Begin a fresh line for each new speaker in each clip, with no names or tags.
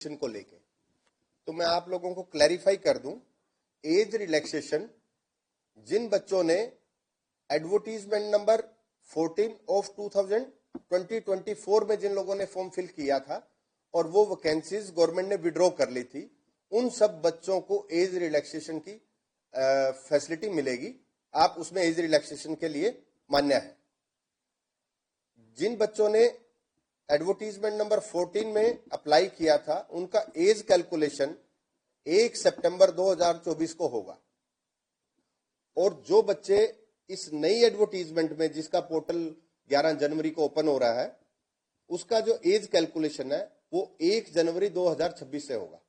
को लेके, तो मैं आप लोगों को क्लैरिफाई कर दूं, एज रिलैक्सेशन जिन बच्चों ने एडवर्टीजमेंट नंबर 14 ऑफ 2024 में जिन लोगों ने फॉर्म फिल किया था और वो वैकेंसीज गवर्नमेंट ने विड्रॉ कर ली थी, उन सब बच्चों को एज रिलैक्सेशन की फैसिलिटी मिलेगी। आप उसमें एज रिलैक्सेशन के लिए मान्य है। जिन बच्चों ने एडवर्टीजमेंट नंबर 14 में अप्लाई किया था, उनका एज कैलकुलेशन 1 सितंबर 2024 को होगा। और जो बच्चे इस नई एडवर्टीजमेंट में, जिसका पोर्टल 11 जनवरी को ओपन हो रहा है, उसका जो एज कैलकुलेशन है वो 1 जनवरी 2026 से होगा।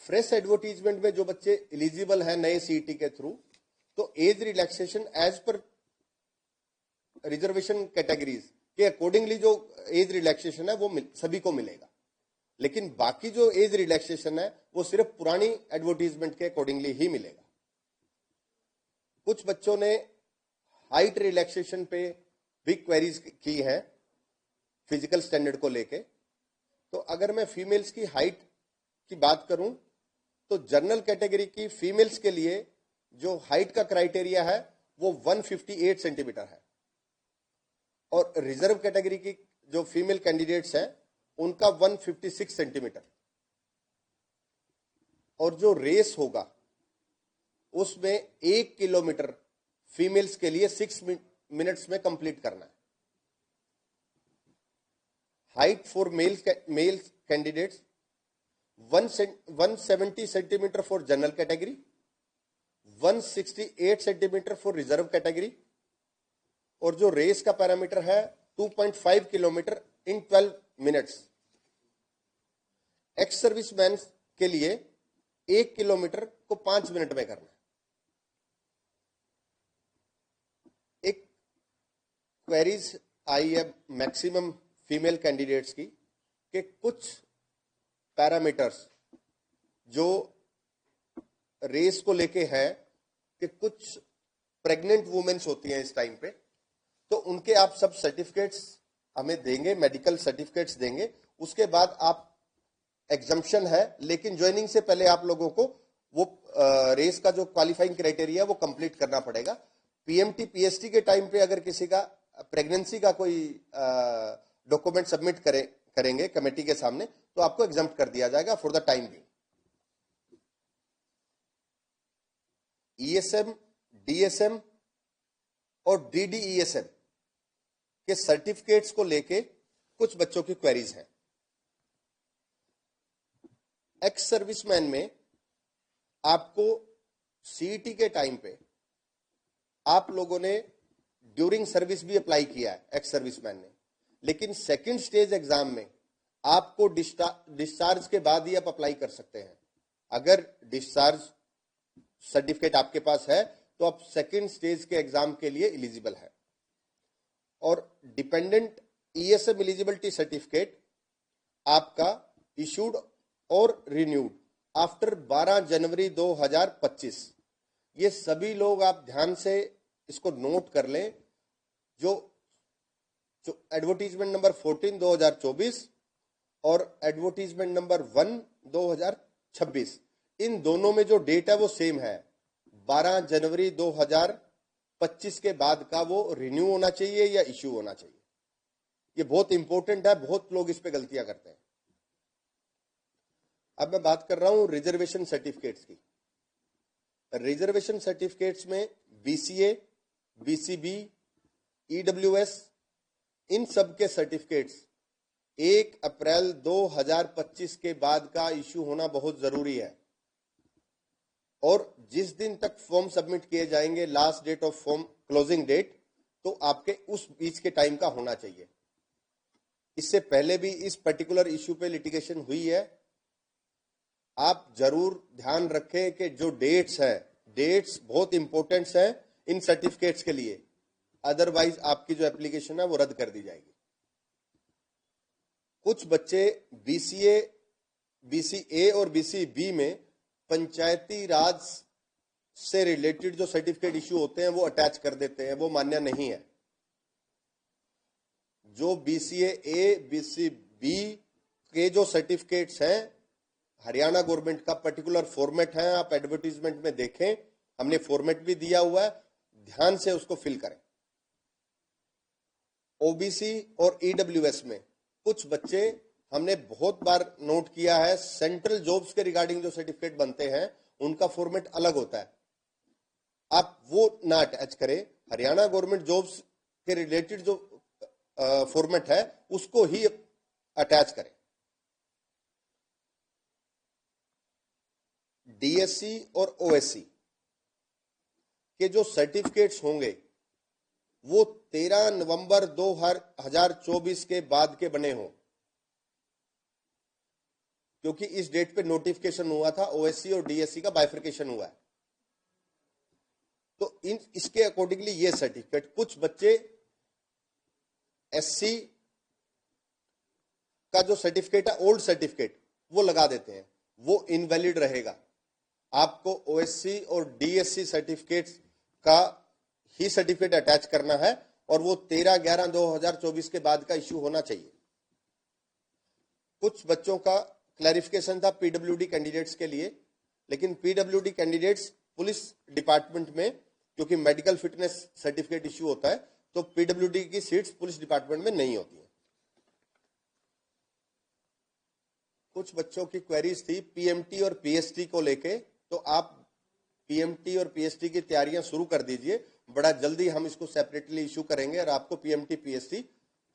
फ्रेश एडवर्टीजमेंट में जो बच्चे एलिजिबल हैं नए सीईटी के थ्रू, तो एज रिलैक्सेशन एज पर रिजर्वेशन कैटेगरीज के अकॉर्डिंगली जो एज रिलैक्सेशन है वो सभी को मिलेगा। लेकिन बाकी जो एज रिलैक्सेशन है वो सिर्फ पुरानी एडवर्टीजमेंट के अकॉर्डिंगली ही मिलेगा। कुछ बच्चों ने हाइट रिलैक्सेशन पे भी क्वेरीज की है फिजिकल स्टैंडर्ड को लेके। तो अगर मैं फीमेल्स की हाइट की बात करूं, तो जनरल कैटेगरी की फीमेल्स के लिए जो हाइट का क्राइटेरिया है वो 158 सेंटीमीटर है, और रिजर्व कैटेगरी की जो फीमेल कैंडिडेट्स हैं उनका 156 सेंटीमीटर। और जो रेस होगा उसमें 1 किलोमीटर फीमेल्स के लिए 6 मिनट्स में कंप्लीट करना है। Height for mails candidates 170 centimetre for general category, 168 centimetre for reserve category, और जो रेस का पैरामीटर है 2.5 किलोमीटर इन 12 मिनट्स। एक्स सर्विसमैन के लिए 1 किलोमीटर को 5 मिनट में करना है। एक क्वेरीज आई है मैक्सिमम फीमेल कैंडिडेट्स की कि कुछ पैरामीटर्स जो रेस को लेके है कि कुछ प्रेग्नेंट वुमेन्स होती हैं इस टाइम पे, तो उनके आप सब सर्टिफिकेट्स हमें देंगे, मेडिकल सर्टिफिकेट्स देंगे। उसके बाद आप एग्जम्पशन है, लेकिन ज्वाइनिंग से पहले आप लोगों को वो रेस का जो क्वालिफाइंग क्राइटेरिया वो कंप्लीट करना पड़ेगा। पीएमटी पीएसटी के टाइम पे अगर किसी का प्रेगनेंसी का कोई डॉक्यूमेंट सबमिट करेंगे कमेटी के सामने, तो आपको एग्जम्प्ट कर दिया जाएगा for the time being. ESM, DSM और डीडीईएसएम के सर्टिफिकेट्स को लेके कुछ बच्चों की क्वेरीज हैं। एक्स सर्विसमैन में आपको सीईटी के टाइम पे आप लोगों ने ड्यूरिंग सर्विस भी अप्लाई किया है एक्स सर्विसमैन ने, लेकिन सेकंड स्टेज एग्जाम में आपको डिस्चार्ज के बाद ही आप अप्लाई कर सकते हैं। अगर डिस्चार्ज सर्टिफिकेट आपके पास है तो आप सेकंड स्टेज के एग्जाम के लिए एलिजिबल है। और डिपेंडेंट ईएसएम एलिजिबिलिटी सर्टिफिकेट आपका इशूड और रिन्यूड आफ्टर 12 जनवरी 2025। ये सभी लोग आप ध्यान से इसको नोट कर लें। जो एडवर्टीजमेंट नंबर 14 2024 और एडवर्टीजमेंट नंबर 1 2026, इन दोनों में जो डेट है वो सेम है। 12 जनवरी 2025 के बाद का वो रिन्यू होना चाहिए या इश्यू होना चाहिए। ये बहुत इंपॉर्टेंट है, बहुत लोग इस पे गलतियां करते हैं। अब मैं बात कर रहा हूं रिजर्वेशन सर्टिफिकेट्स की। रिजर्वेशन सर्टिफिकेट्स में बीसीए, बीसीबी, ईडब्ल्यूएस, इन सब के सर्टिफिकेट्स 1 अप्रैल 2025 के बाद का इश्यू होना बहुत जरूरी है। और जिस दिन तक फॉर्म सबमिट किए जाएंगे, last date of form closing date, तो आपके उस बीच के टाइम का होना चाहिए। इससे पहले भी इस पर्टिकुलर इश्यू पे लिटिगेशन हुई है। आप जरूर ध्यान रखें कि जो डेट्स हैं, डेट्स बहुत इंपॉर्टेंट हैं इन सर्टिफिकेट्स के लिए, अदरवाइज आपकी जो एप्लीकेशन है वो रद्द कर दी जाएगी। कुछ बच्चे बीसीए, बीसीए और बीसीबी में पंचायती राज से रिलेटेड जो सर्टिफिकेट इश्यू होते हैं वो अटैच कर देते हैं, वो मान्य नहीं है। जो बीसीए ए, बीसीबी के जो सर्टिफिकेट्स हैं हरियाणा गवर्नमेंट का पर्टिकुलर फॉर्मेट है, आप एडवर्टीजमेंट में देखें, हमने फॉर्मेट भी दिया हुआ है, ध्यान से उसको फिल करें। ओबीसी और ईडब्ल्यूएस में कुछ बच्चे हमने बहुत बार नोट किया है, सेंट्रल जॉब्स के रिगार्डिंग जो सर्टिफिकेट बनते हैं उनका फॉर्मेट अलग होता है, आप वो ना अटैच करें, हरियाणा गवर्नमेंट जॉब्स के रिलेटेड जो फॉर्मेट है उसको ही अटैच करें। डीएससी और ओएससी के जो सर्टिफिकेट्स होंगे वो 13 नवंबर 2024 के बाद के बने हों, क्योंकि इस डेट पे नोटिफिकेशन हुआ था, ओएससी और डीएससी का बाइफर्केशन हुआ है। तो इसके अकॉर्डिंगली ये सर्टिफिकेट, कुछ बच्चे एससी का जो सर्टिफिकेट है ओल्ड सर्टिफिकेट वो लगा देते हैं, वो इनवैलिड रहेगा। आपको ओएससी और डीएससी सर्टिफिकेट्स का ही सर्टिफिकेट अटैच करना है और वो 13/11/2024 के बाद का इश्यू होना चाहिए। कुछ बच्चों का क्लैरिफिकेशन था पीडब्ल्यूडी कैंडिडेट्स के लिए, लेकिन पीडब्ल्यूडी कैंडिडेट्स पुलिस डिपार्टमेंट में, क्योंकि मेडिकल फिटनेस सर्टिफिकेट इश्यू होता है, तो पीडब्ल्यूडी की सीट्स पुलिस डिपार्टमेंट में नहीं होती है। कुछ बच्चों की क्वेरीज थी पीएमटी और पीएसटी को लेके, तो आप पीएमटी और पीएसटी की तैयारियां शुरू कर दीजिए, बड़ा जल्दी हम इसको सेपरेटली इशू करेंगे और आपको पीएमटी पीएसटी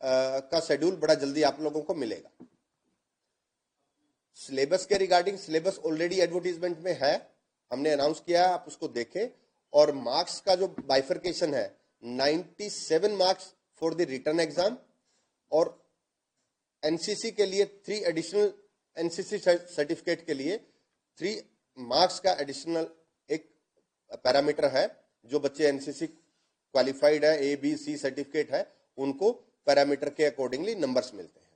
का शेड्यूल बड़ा जल्दी आप लोगों को मिलेगा। सिलेबस के रिगार्डिंग, सिलेबस ऑलरेडी एडवर्टीजमेंट में है, हमने अनाउंस किया है, आप उसको देखें। और मार्क्स का जो बाइफर्केशन है, 97 marks for the written exam और एनसीसी के लिए 3 एडिशनल एनसीसी सर्टिफिकेट के लिए 3 मार्क्स का एडिशनल एक पैरामीटर है। जो बच्चे एनसीसी क्वालिफाइड है, ए बी सी सर्टिफिकेट है, उनको पैरामीटर के अकॉर्डिंगली नंबर्स मिलते हैं।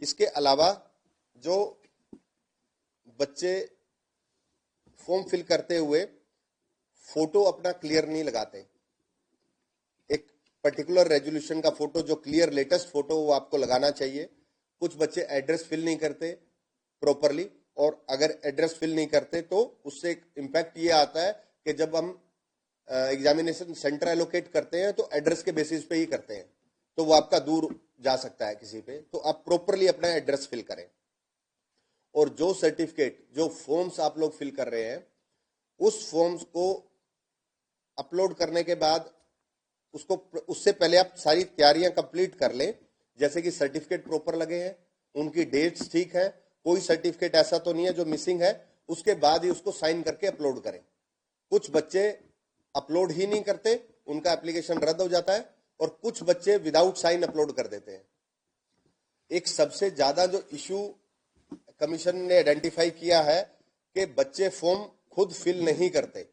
इसके अलावा जो बच्चे फॉर्म फिल करते हुए फोटो अपना क्लियर नहीं लगाते, एक पर्टिकुलर रेजोल्यूशन का फोटो जो क्लियर लेटेस्ट फोटो वो आपको लगाना चाहिए। कुछ बच्चे एड्रेस फिल नहीं करते प्रॉपरली, और अगर एड्रेस फिल नहीं करते तो उससे एक इम्पैक्ट ये आता है कि जब हम एग्जामिनेशन सेंटर एलोकेट करते हैं तो एड्रेस के बेसिस पे ही करते हैं, तो वो आपका दूर जा सकता है किसी पे। तो आप प्रॉपरली अपना एड्रेस फिल करें, और जो सर्टिफिकेट, जो फॉर्म्स आप लोग फिल कर रहे हैं, उस फॉर्म्स को अपलोड करने के बाद उसको, उससे पहले आप सारी तैयारियां कंप्लीट कर लें, जैसे कि सर्टिफिकेट प्रॉपर लगे हैं, उनकी डेट्स ठीक है, कोई सर्टिफिकेट ऐसा तो नहीं है जो मिसिंग है, उसके बाद ही उसको साइन करके अपलोड करें। कुछ बच्चे अपलोड ही नहीं करते, उनका एप्लीकेशन रद्द हो जाता है, और कुछ बच्चे विदाउट साइन अपलोड कर देते हैं। एक सबसे ज्यादा जो इशू कमीशन ने आइडेंटिफाई किया है कि बच्चे फॉर्म खुद फिल नहीं करते।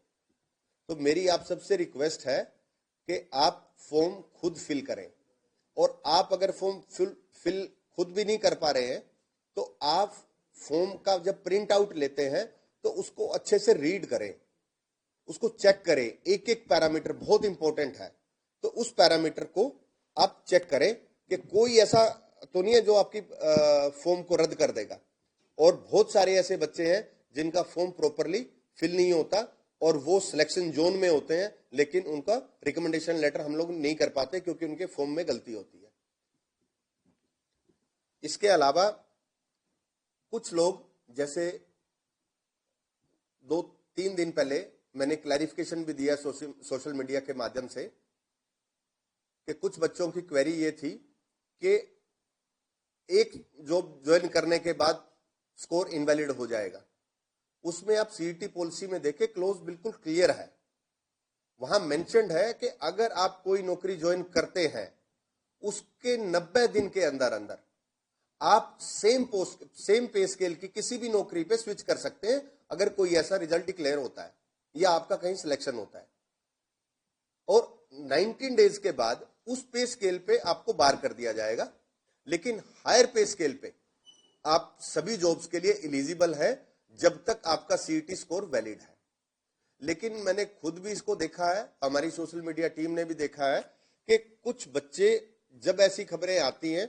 तो मेरी आप सबसे रिक्वेस्ट है कि आप फॉर्म खुद फिल करें, और आप अगर फॉर्म फिल खुद भी नहीं कर पा रहे हैं तो आप फॉर्म का जब प्रिंट आउट लेते हैं तो उसको अच्छे से रीड करें, उसको चेक करें, एक एक पैरामीटर बहुत इंपॉर्टेंट है, तो उस पैरामीटर को आप चेक करें कि कोई ऐसा तो नहीं है जो आपकी फॉर्म को रद्द कर देगा। और बहुत सारे ऐसे बच्चे हैं जिनका फॉर्म प्रॉपरली फिल नहीं होता और वो सिलेक्शन जोन में होते हैं, लेकिन उनका रिकमेंडेशन लेटर हम लोग नहीं कर पाते क्योंकि उनके फॉर्म में गलती होती है। इसके अलावा कुछ लोग, जैसे 2-3 दिन पहले मैंने क्लैरिफिकेशन भी दिया सोशल मीडिया के माध्यम से कि कुछ बच्चों की क्वेरी ये थी कि एक जॉब ज्वाइन करने के बाद स्कोर इनवैलिड हो जाएगा। उसमें आप सीईटी पॉलिसी में देखें, क्लोज बिल्कुल क्लियर है, वहां मेंशन्ड है कि अगर आप कोई नौकरी ज्वाइन करते हैं उसके 90 दिन के अंदर अंदर आप सेम पे स्केल की किसी भी नौकरी पे स्विच कर सकते हैं अगर कोई ऐसा रिजल्ट डिक्लेयर होता है या आपका कहीं सिलेक्शन होता है, और 19 डेज के बाद उस पे स्केल पे आपको बार कर दिया जाएगा। लेकिन हायर पे स्केल पे आप सभी जॉब्स के लिए एलिजिबल है जब तक आपका सीईटी स्कोर वैलिड है। लेकिन मैंने खुद भी इसको देखा है, हमारी सोशल मीडिया टीम ने भी देखा है कि कुछ बच्चे, जब ऐसी खबरें आती हैं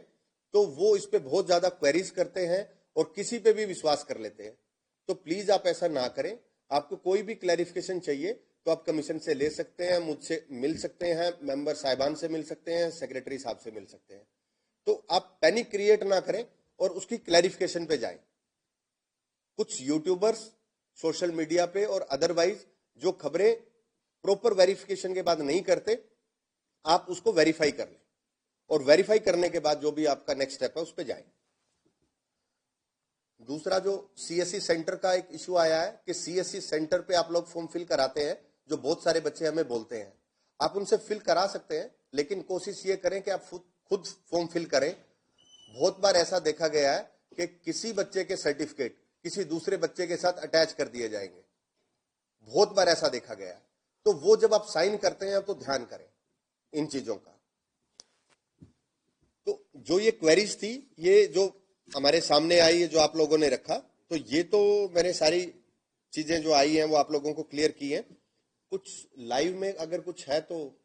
तो वो इस पे बहुत ज्यादा क्वेरीज करते हैं और किसी पे भी विश्वास कर लेते हैं। तो प्लीज आप ऐसा ना करें। आपको कोई भी क्लैरिफिकेशन चाहिए तो आप कमीशन से ले सकते हैं, मुझसे मिल सकते हैं, मेंबर साहिबान से मिल सकते हैं, सेक्रेटरी साहब से मिल सकते हैं। तो आप पैनिक क्रिएट ना करें और उसकी क्लैरिफिकेशन पे जाएं। कुछ यूट्यूबर्स सोशल मीडिया पे और अदरवाइज जो खबरें प्रॉपर वेरिफिकेशन के बाद नहीं करते, आप उसको वेरीफाई कर लें और वेरीफाई करने के बाद जो भी आपका नेक्स्ट स्टेप है उस पर जाएं। दूसरा जो सीएससी सेंटर का एक इश्यू आया है कि सीएससी सेंटर पे आप लोग फॉर्म फिल कराते हैं, जो बहुत सारे बच्चे हमें बोलते हैं। आप उनसे फिल करा सकते हैं, लेकिन कोशिश ये करें कि आप खुद फॉर्म फिल करें। बहुत बार ऐसा देखा गया है कि किसी बच्चे के सर्टिफिकेट किसी दूसरे बच्चे के साथ अटैच कर दिए जाएंगे, बहुत बार ऐसा देखा गया है। तो वो जब आप साइन करते हैं तो ध्यान करें इन चीजों का। तो जो ये क्वेरीज थी, ये जो हमारे सामने आई है, जो आप लोगों ने रखा, तो ये तो मैंने सारी चीजें जो आई हैं वो आप लोगों को क्लियर की हैं। कुछ लाइव में अगर कुछ है तो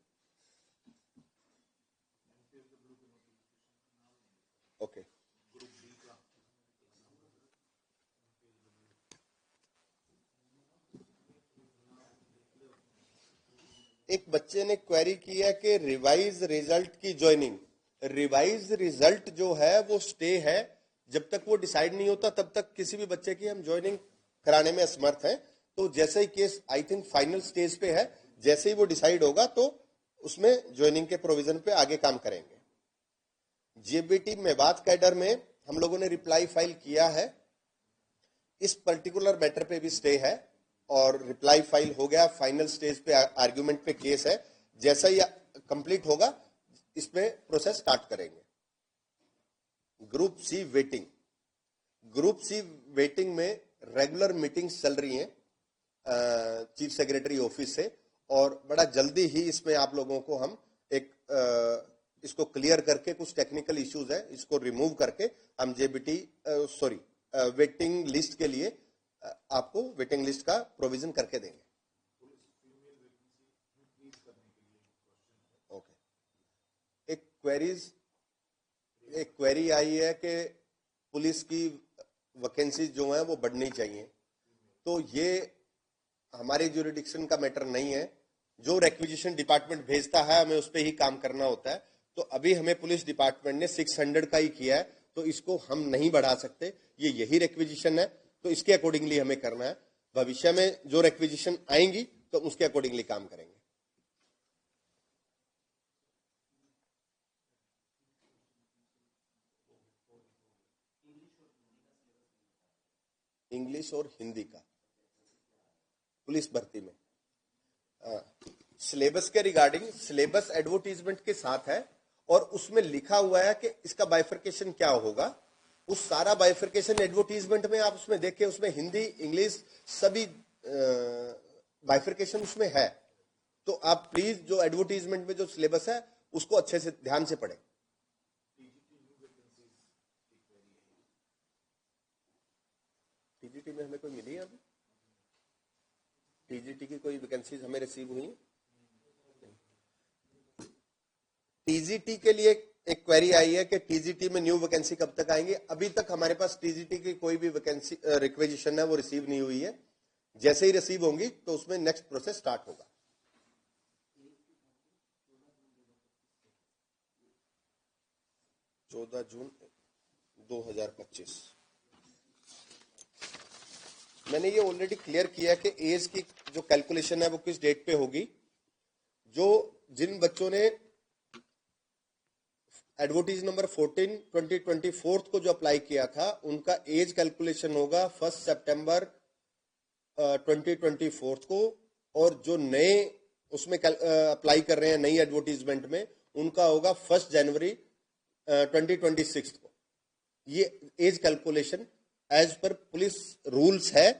ओके। एक बच्चे ने क्वेरी की है कि रिवाइज रिजल्ट की ज्वाइनिंग। रिवाइज रिजल्ट जो है वो स्टे है, जब तक वो डिसाइड नहीं होता तब तक किसी भी बच्चे की हम ज्वाइनिंग कराने में असमर्थ हैं। तो जैसे ही case I think final stage पे है, जैसे ही वो डिसाइड होगा तो उसमें ज्वाइनिंग के प्रोविजन पे आगे काम करेंगे। जेबीटी मेवात कैडर में हम लोगों ने रिप्लाई फाइल किया है, इस पर्टिकुलर मैटर पे भी स्टे है और रिप्लाई फाइल हो गया, फाइनल स्टेज पे आर्ग्यूमेंट पे केस है। जैसा ही कंप्लीट होगा इसमें प्रोसेस स्टार्ट करेंगे। Group C waiting, group C waiting में रेगुलर मीटिंग्स चल रही हैं चीफ सेक्रेटरी ऑफिस से, और बड़ा जल्दी ही इसमें आप लोगों को हम एक इसको क्लियर करके, कुछ टेक्निकल इश्यूज है इसको रिमूव करके हम जेबीटी वेटिंग लिस्ट के लिए आपको वेटिंग लिस्ट का प्रोविजन करके देंगे। ओके। एक क्वेरी आई है कि पुलिस की वैकेंसी जो है वो बढ़नी चाहिए। तो ये हमारे ज्यूरिडिक्शन का मैटर नहीं है, जो रिक्विजिशन डिपार्टमेंट भेजता है हमें उस पर ही काम करना होता है। तो अभी हमें पुलिस डिपार्टमेंट ने 600 का ही किया है, तो इसको हम नहीं बढ़ा सकते, ये यही रिक्विजिशन है, तो इसके अकॉर्डिंगली हमें करना है। भविष्य में जो रिक्विजिशन आएंगी तो उसके अकॉर्डिंगली काम करेंगे। इंग्लिश और हिंदी का पुलिस भर्ती में सिलेबस के रिगार्डिंग, सिलेबस एडवर्टीजमेंट के साथ है और उसमें लिखा हुआ है कि इसका बाइफर्केशन क्या होगा। उस सारा बाइफर्केशन एडवर्टीजमेंट में आप उसमें देखें, उसमें हिंदी इंग्लिश सभी बाइफर्केशन उसमें है। तो आप प्लीज जो एडवर्टीजमेंट में जो सिलेबस है उसको अच्छे से ध्यान से पढ़ें। टीजीटी में हमें कोई मिली है अभी? टीजीटी की कोई वैकेंसीज हमें रिसीव हुई? टीजीटी के लिए एक क्वेरी आई है कि टीजीटी में न्यू वैकेंसी कब तक आएंगी। अभी तक हमारे पास टीजीटी की कोई भी वैकेंसी रिक्वेजिशन है वो रिसीव नहीं हुई है। जैसे ही रिसीव होंगी तो उसमें नेक्स्ट प्रोसेस स्टार्ट होगा। 14 जून 2025। मैंने ये ऑलरेडी क्लियर किया कि एज की जो कैलकुलेशन है वो किस डेट पे होगी। जो जिन बच्चों ने एडवर्टीज नंबर 14 2024 को जो अप्लाई किया था उनका एज कैलकुलेशन होगा 1 सितंबर 2024 को, और जो नए उसमें अप्लाई कर रहे हैं नई एडवर्टीजमेंट में उनका होगा 1 जनवरी 2026 को। ये एज कैलकुलेशन एज पर पुलिस रूल्स है,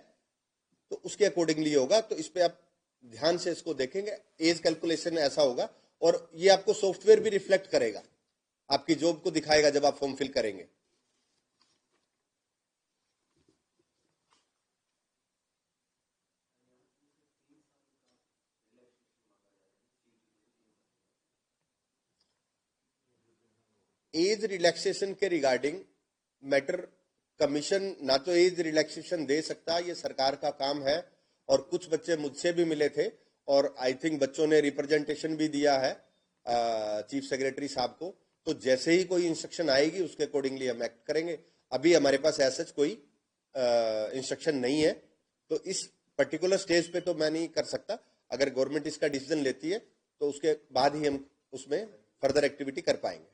तो उसके अकॉर्डिंगली होगा। तो इस पे आप ध्यान से इसको देखेंगे, एज कैलकुलेशन ऐसा होगा और ये आपको सॉफ्टवेयर भी रिफ्लेक्ट करेगा, आपकी जॉब को दिखाएगा जब आप फॉर्म फिल करेंगे। एज रिलैक्सेशन के रिगार्डिंग मैटर कमीशन ना तो एज रिलैक्सेशन दे सकता, ये सरकार का काम है। और कुछ बच्चे मुझसे भी मिले थे और आई थिंक बच्चों ने रिप्रेजेंटेशन भी दिया है चीफ सेक्रेटरी साहब को। तो जैसे ही कोई इंस्ट्रक्शन आएगी उसके अकॉर्डिंगली हम एक्ट करेंगे। अभी हमारे पास ऐसा कोई इंस्ट्रक्शन नहीं है, तो इस पर्टिकुलर स्टेज पे तो मैं नहीं कर सकता। अगर गवर्नमेंट इसका डिसीजन लेती है तो उसके बाद ही हम उसमें फर्दर एक्टिविटी कर पाएंगे।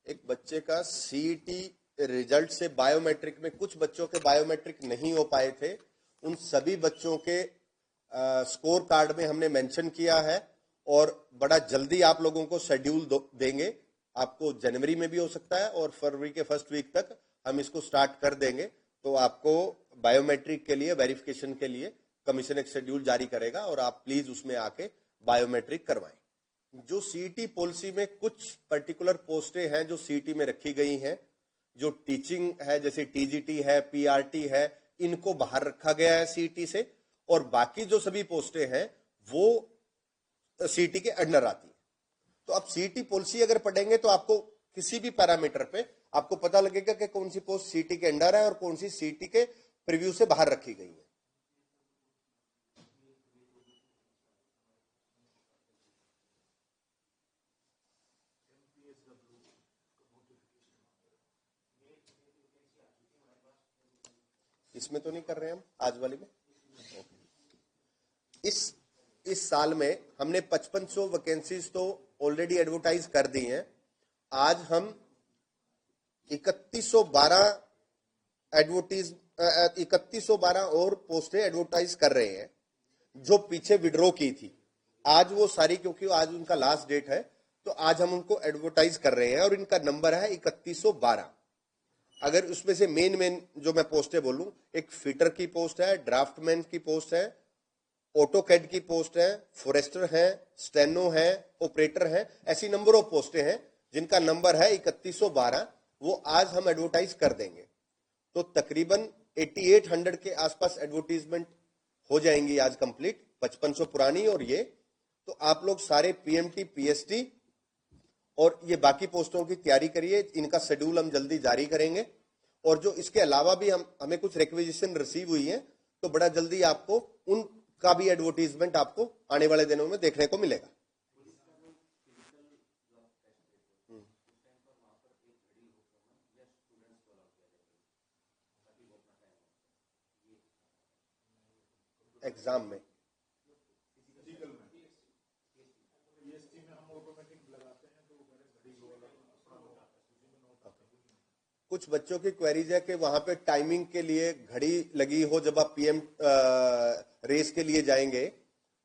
एक बच्चे का सीईटी रिजल्ट से बायोमेट्रिक में, कुछ बच्चों के बायोमेट्रिक नहीं हो पाए थे, उन सभी बच्चों के स्कोर कार्ड में हमने मेंशन किया है और बड़ा जल्दी आप लोगों को शेड्यूल देंगे। आपको जनवरी में भी हो सकता है और फरवरी के फर्स्ट वीक तक हम इसको स्टार्ट कर देंगे। तो आपको बायोमेट्रिक के लिए वेरिफिकेशन के लिए कमीशन एक शेड्यूल जारी करेगा और आप प्लीज उसमें आके बायोमेट्रिक करवाएं। जो सीईटी पॉलिसी में कुछ पर्टिकुलर पोस्टें हैं जो सीईटी में रखी गई हैं, जो टीचिंग है जैसे टीजीटी है, पीआरटी है, इनको बाहर रखा गया है सीईटी से, और बाकी जो सभी पोस्टें हैं वो सीईटी के अंडर आती है। तो आप सीईटी पॉलिसी अगर पढ़ेंगे तो आपको किसी भी पैरामीटर पे आपको पता लगेगा कि कौन सी पोस्ट सीईटी के अंडर है और कौन सी सीईटी के प्रीव्यू से बाहर रखी गई है। इसमें तो नहीं कर रहे हैं हम आज वाले में। इस साल में हमने 5500 वैकेंसीज तो ऑलरेडी एडवर्टाइज कर दी हैं। आज हम 3112 और पोस्टें एडवर्टाइज कर रहे हैं जो पीछे विड्रॉ की थी। आज वो सारी, क्योंकि आज उनका लास्ट डेट है, तो आज हम उनको एडवर्टाइज कर रहे हैं और इनका नंबर है 3112। अगर उसमें से मेन जो मैं पोस्टें बोलूं, एक फिटर की पोस्ट है, ड्राफ्टमैन की पोस्ट है, ऑटोकैड की पोस्ट है, फॉरेस्टर है, स्टेनो है, ऑपरेटर है, ऐसी नंबर ऑफ पोस्टें हैं जिनका नंबर है 3112। वो आज हम एडवर्टाइज कर देंगे। तो तकरीबन 8800 के आसपास एडवर्टीजमेंट हो जाएंगी आज कंप्लीट, 5500 पुरानी और ये। तो आप लोग सारे पीएमटी, पीएसटी और ये बाकी पोस्टों की तैयारी करिए। इनका शेड्यूल हम जल्दी जारी करेंगे और जो इसके अलावा भी हमें कुछ रिक्वेजिशन रिसीव हुई है तो बड़ा जल्दी आपको उनका भी एडवर्टीजमेंट आपको आने वाले दिनों में देखने को मिलेगा। एग्जाम में कुछ बच्चों की क्वेरीज है कि वहां पे टाइमिंग के लिए घड़ी लगी हो जब आप पीएम रेस के लिए जाएंगे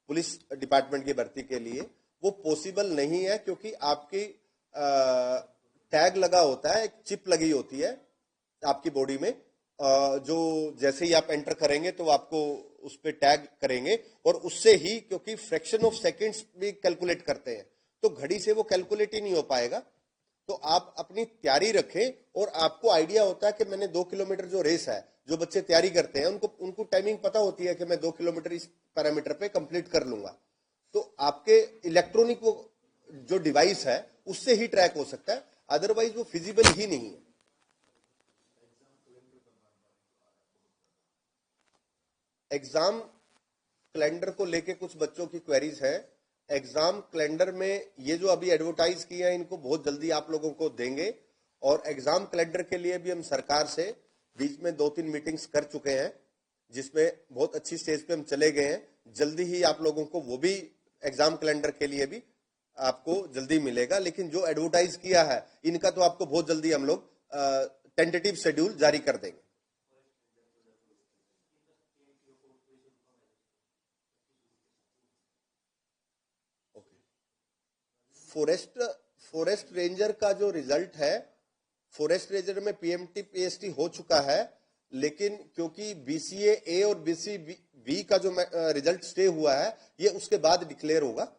पुलिस डिपार्टमेंट की भर्ती के लिए, वो पॉसिबल नहीं है क्योंकि आपकी टैग लगा होता है, एक चिप लगी होती है आपकी बॉडी में, जो जैसे ही आप एंटर करेंगे तो आपको उस पर टैग करेंगे और उससे ही, क्योंकि फ्रैक्शन ऑफ सेकंड्स भी कैलकुलेट करते हैं तो घड़ी से वो कैलकुलेट ही नहीं हो पाएगा। तो आप अपनी तैयारी रखें और आपको आइडिया होता है कि मैंने 2 किलोमीटर जो रेस है, जो बच्चे तैयारी करते हैं उनको टाइमिंग पता होती है कि मैं 2 किलोमीटर इस पैरामीटर पे कंप्लीट कर लूंगा। तो आपके इलेक्ट्रॉनिक वो जो डिवाइस है उससे ही ट्रैक हो सकता है, अदरवाइज वो फिजिबल ही नहीं है। एग्जाम कैलेंडर को लेके कुछ बच्चों की क्वेरीज है। एग्जाम कैलेंडर में ये जो अभी एडवर्टाइज किए हैं इनको बहुत जल्दी आप लोगों को देंगे और एग्जाम कैलेंडर के लिए भी हम सरकार से बीच में 2-3 मीटिंग्स कर चुके हैं जिसमें बहुत अच्छी स्टेज पे हम चले गए हैं। जल्दी ही आप लोगों को वो भी एग्जाम कैलेंडर के लिए भी आपको जल्दी मिलेगा। लेकिन जो एडवर्टाइज किया है इनका तो आपको बहुत जल्दी हम लोग टेंटेटिव शेड्यूल जारी कर देंगे। फॉरेस्ट रेंजर का जो रिजल्ट है, फॉरेस्ट रेंजर में पीएमटी पीएसटी हो चुका है, लेकिन क्योंकि बीसीए ए और बीसी बी का जो रिजल्ट स्टे हुआ है ये उसके बाद डिक्लेयर होगा।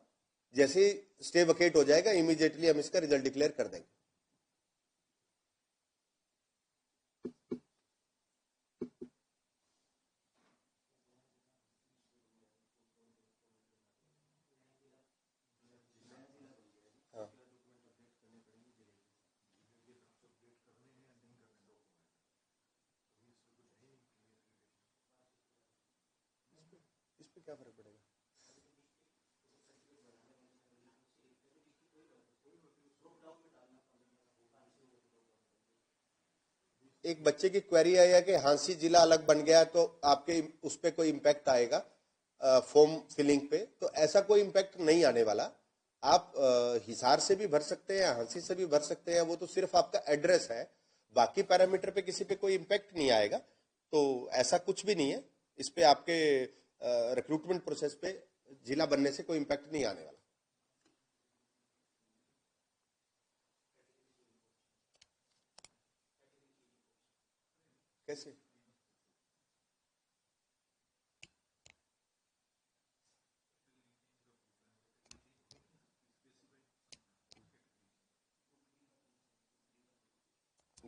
जैसे ही स्टे वकेट हो जाएगा इमीडिएटली हम इसका रिजल्ट डिक्लेयर कर देंगे। इस पे क्या फर्क पड़ेगा? एक बच्चे की क्वेरी आई है कि हांसी जिला अलग बन गया तो आपके उस पर कोई इम्पैक्ट आएगा फॉर्म फिलिंग पे? तो ऐसा कोई इम्पैक्ट नहीं आने वाला। आप हिसार से भी भर सकते हैं, हांसी से भी भर सकते हैं, वो तो सिर्फ आपका एड्रेस है, बाकी पैरामीटर पे किसी पे कोई इम्पैक्ट नहीं आएगा। तो ऐसा कुछ भी नहीं है इस पे, आपके रिक्रूटमेंट प्रोसेस पे जिला बनने से कोई इम्पैक्ट नहीं आने वाला। कैसे?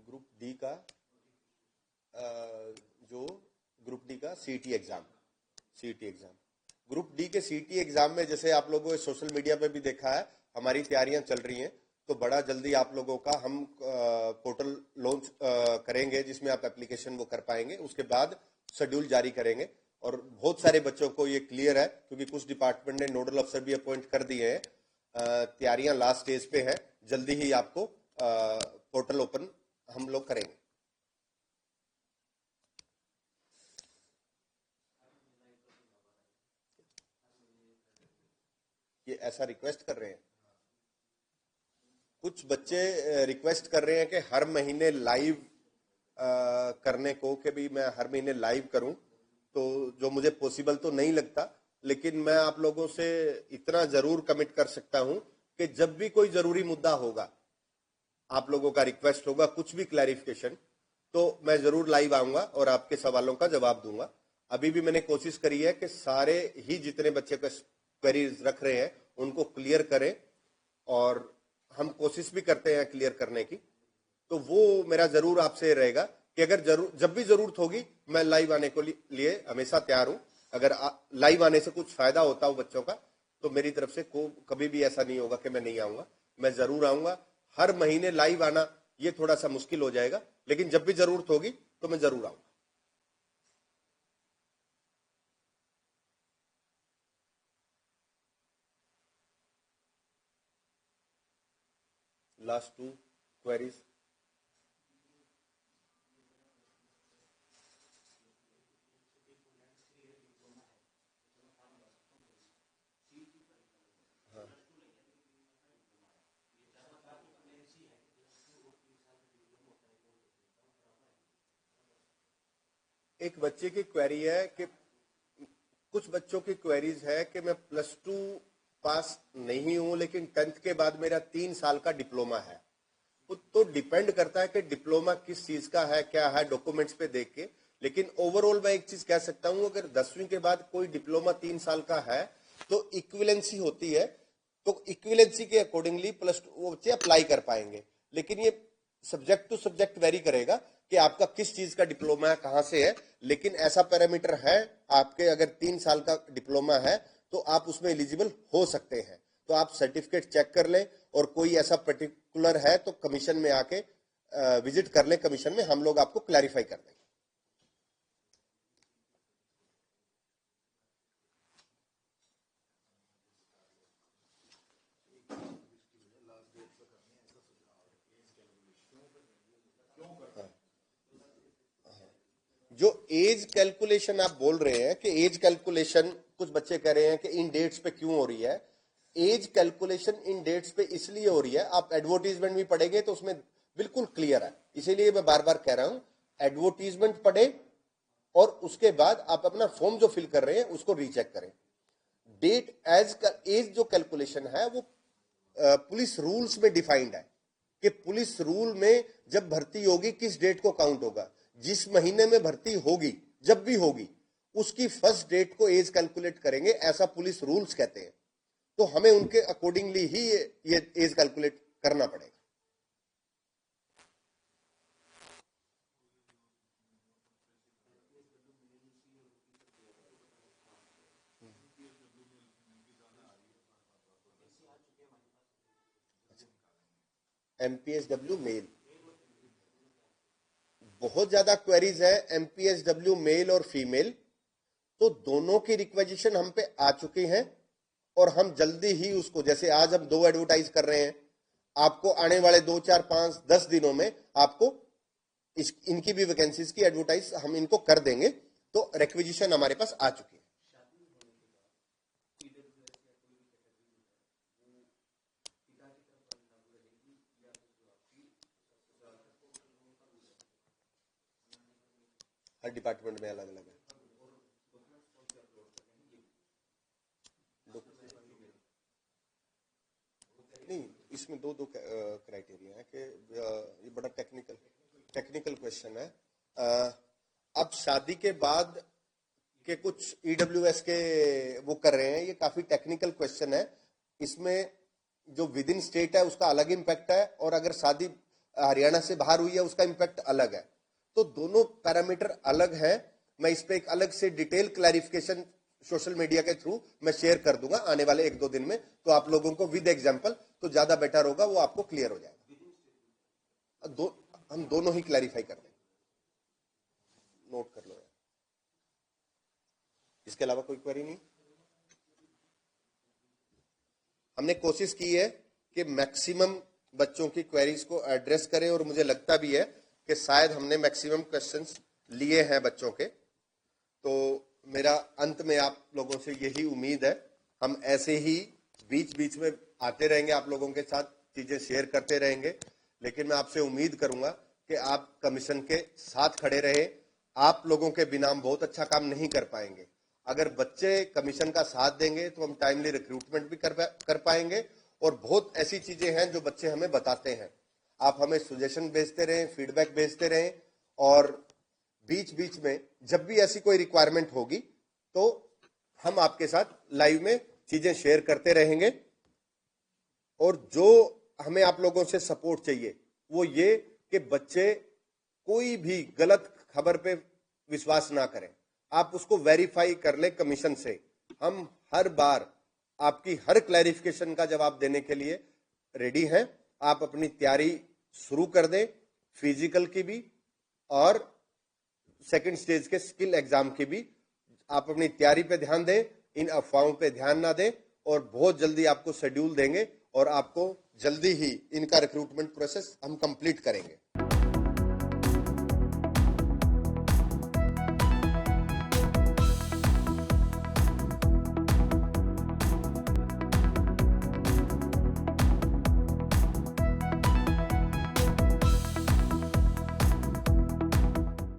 ग्रुप डी का जो ग्रुप डी का सीईटी एग्जाम, ग्रुप डी के सीईटी एग्जाम में जैसे आप लोगों ने सोशल मीडिया पे भी देखा है, हमारी तैयारियां चल रही हैं। तो बड़ा जल्दी आप लोगों का हम पोर्टल लॉन्च करेंगे जिसमें आप एप्लीकेशन वो कर पाएंगे। उसके बाद शेड्यूल जारी करेंगे और बहुत सारे बच्चों को ये क्लियर है क्योंकि कुछ डिपार्टमेंट ने नोडल अफसर भी अपॉइंट कर दिए हैं। तैयारियां लास्ट स्टेज पे हैं, जल्दी ही आपको पोर्टल ओपन हम लोग करेंगे। ये ऐसा रिक्वेस्ट कर रहे हैं, कुछ बच्चे रिक्वेस्ट कर रहे हैं कि हर महीने लाइव करने को, कि भी मैं हर महीने लाइव करूं, तो जो मुझे पॉसिबल तो नहीं लगता, लेकिन मैं आप लोगों से इतना जरूर कमिट कर सकता हूं कि जब भी कोई जरूरी मुद्दा होगा, आप लोगों का रिक्वेस्ट होगा, कुछ भी क्लैरिफिकेशन, तो मैं जरूर लाइव आऊंगा और आपके सवालों का जवाब दूंगा। अभी भी मैंने कोशिश करी है कि सारे ही जितने बच्चे क्वेरीज रख रहे हैं उनको क्लियर करें, और हम कोशिश भी करते हैं क्लियर करने की। तो वो मेरा जरूर आपसे रहेगा कि अगर जब भी जरूरत होगी मैं लाइव आने को लिए हमेशा तैयार हूं। अगर लाइव आने से कुछ फायदा होता हो बच्चों का, तो मेरी तरफ से कभी भी ऐसा नहीं होगा कि मैं नहीं आऊंगा, मैं जरूर आऊंगा। हर महीने लाइव आना ये थोड़ा सा मुश्किल हो जाएगा, लेकिन जब भी जरूरत होगी तो मैं जरूर आऊंगा। Last 2 queries. एक बच्चे की क्वेरी है कि कुछ बच्चों की क्वेरीज है कि मैं +2 पास नहीं हूं लेकिन 10th के बाद मेरा 3 साल का डिप्लोमा है। तो डिपेंड करता है कि डिप्लोमा किस चीज का है, क्या है, डॉक्यूमेंट्स पे देख के। लेकिन ओवरऑल मैं एक चीज कह सकता हूं, अगर 10वीं के बाद कोई डिप्लोमा 3 साल का है तो इक्विवेलेंसी होती है, तो इक्विवेलेंसी के अकॉर्डिंगली +2 वो बच्चे अप्लाई कर पाएंगे। लेकिन ये सब्जेक्ट टू सब्जेक्ट वेरी करेगा कि आपका किस चीज का डिप्लोमा है, कहां से है। लेकिन ऐसा पैरामीटर है आपके, अगर 3 साल का डिप्लोमा है तो आप उसमें एलिजिबल हो सकते हैं। तो आप सर्टिफिकेट चेक कर लें, और कोई ऐसा पर्टिकुलर है तो कमीशन में आके विजिट कर लें, कमीशन में हम लोग आपको क्लैरिफाई कर देंगे। जो एज कैलकुलेशन आप बोल रहे हैं कि एज कैलकुलेशन कुछ बच्चे कह रहे हैं कि इन डेट्स पे क्यों हो रही है, एज कैलकुलेशन इन डेट्स पे इसलिए हो रही है, आप एडवर्टीजमेंट भी पढ़ेंगे तो उसमें बिल्कुल क्लियर है। इसीलिए मैं बार बार कह रहा हूं, एडवर्टीजमेंट पढ़े और उसके बाद आप अपना फॉर्म जो फिल कर रहे हैं उसको रीचेक करें। डेट एज का एज जो कैलकुलेशन है वो पुलिस रूल्स में डिफाइंड है कि पुलिस रूल में जब भर्ती होगी किस डेट को काउंट होगा। जिस महीने में भर्ती होगी, जब भी होगी, उसकी फर्स्ट डेट को एज कैलकुलेट करेंगे, ऐसा पुलिस रूल्स कहते हैं। तो हमें उनके अकॉर्डिंगली ही ये एज कैलकुलेट करना पड़ेगा। एमपीएसडब्ल्यू मेल, बहुत ज्यादा क्वेरीज है एमपीएसडब्ल्यू मेल और फीमेल। तो दोनों की रिक्वेजिशन हम पे आ चुकी हैं और हम जल्दी ही उसको, जैसे आज हम 2 एडवर्टाइज कर रहे हैं, आपको आने वाले 2, 4, 5, 10 दिनों में आपको इनकी भी वैकेंसीज की एडवर्टाइज हम इनको कर देंगे। तो रिक्वेजिशन हमारे पास आ चुकी है। हर डिपार्टमेंट में अलग अलग है। नहीं, इसमें दो क्राइटेरिया है कि ये बड़ा टेक्निकल क्वेश्चन है। अब शादी के बाद के कुछ ईडब्ल्यूएस के वो कर रहे हैं, ये काफी टेक्निकल क्वेश्चन है। इसमें जो विद इन स्टेट है उसका अलग इम्पैक्ट है, और अगर शादी हरियाणा से बाहर हुई है उसका इम्पैक्ट अलग है। तो दोनों पैरामीटर अलग है। मैं इस पे एक अलग से डिटेल क्लैरिफिकेशन सोशल मीडिया के थ्रू मैं शेयर कर दूंगा आने वाले 1-2 दिन में, तो आप लोगों को विद एग्जांपल तो ज्यादा बेटर होगा, वो आपको क्लियर हो जाएगा। हम दोनों ही क्लैरिफाई कर दें, नोट कर लो यार। इसके अलावा कोई क्वेरी नहीं। हमने कोशिश की है कि मैक्सिमम बच्चों की क्वेरीज को एड्रेस करें, और मुझे लगता भी है कि शायद हमने मैक्सिमम क्वेश्चंस लिए हैं बच्चों के। तो मेरा अंत में आप लोगों से यही उम्मीद है, हम ऐसे ही बीच बीच में आते रहेंगे, आप लोगों के साथ चीजें शेयर करते रहेंगे। लेकिन मैं आपसे उम्मीद करूंगा कि आप कमीशन के साथ खड़े रहे। आप लोगों के बिना हम बहुत अच्छा काम नहीं कर पाएंगे। अगर बच्चे कमीशन का साथ देंगे तो हम टाइमली रिक्रूटमेंट भी कर पाएंगे, और बहुत ऐसी चीजें हैं जो बच्चे हमें बताते हैं। आप हमें सजेशन भेजते रहें, फीडबैक भेजते रहें, और बीच बीच में जब भी ऐसी कोई रिक्वायरमेंट होगी तो हम आपके साथ लाइव में चीजें शेयर करते रहेंगे। और जो हमें आप लोगों से सपोर्ट चाहिए वो ये कि बच्चे कोई भी गलत खबर पे विश्वास ना करें, आप उसको वेरीफाई कर ले कमीशन से। हम हर बार आपकी हर क्लैरिफिकेशन का जवाब देने के लिए रेडी हैं। आप अपनी तैयारी शुरू कर दें, फिजिकल की भी और सेकंड स्टेज के स्किल एग्जाम की भी। आप अपनी तैयारी पे ध्यान दें, इन अफवाहों पे ध्यान ना दें, और बहुत जल्दी आपको शेड्यूल देंगे और आपको जल्दी ही इनका रिक्रूटमेंट प्रोसेस हम कंप्लीट करेंगे।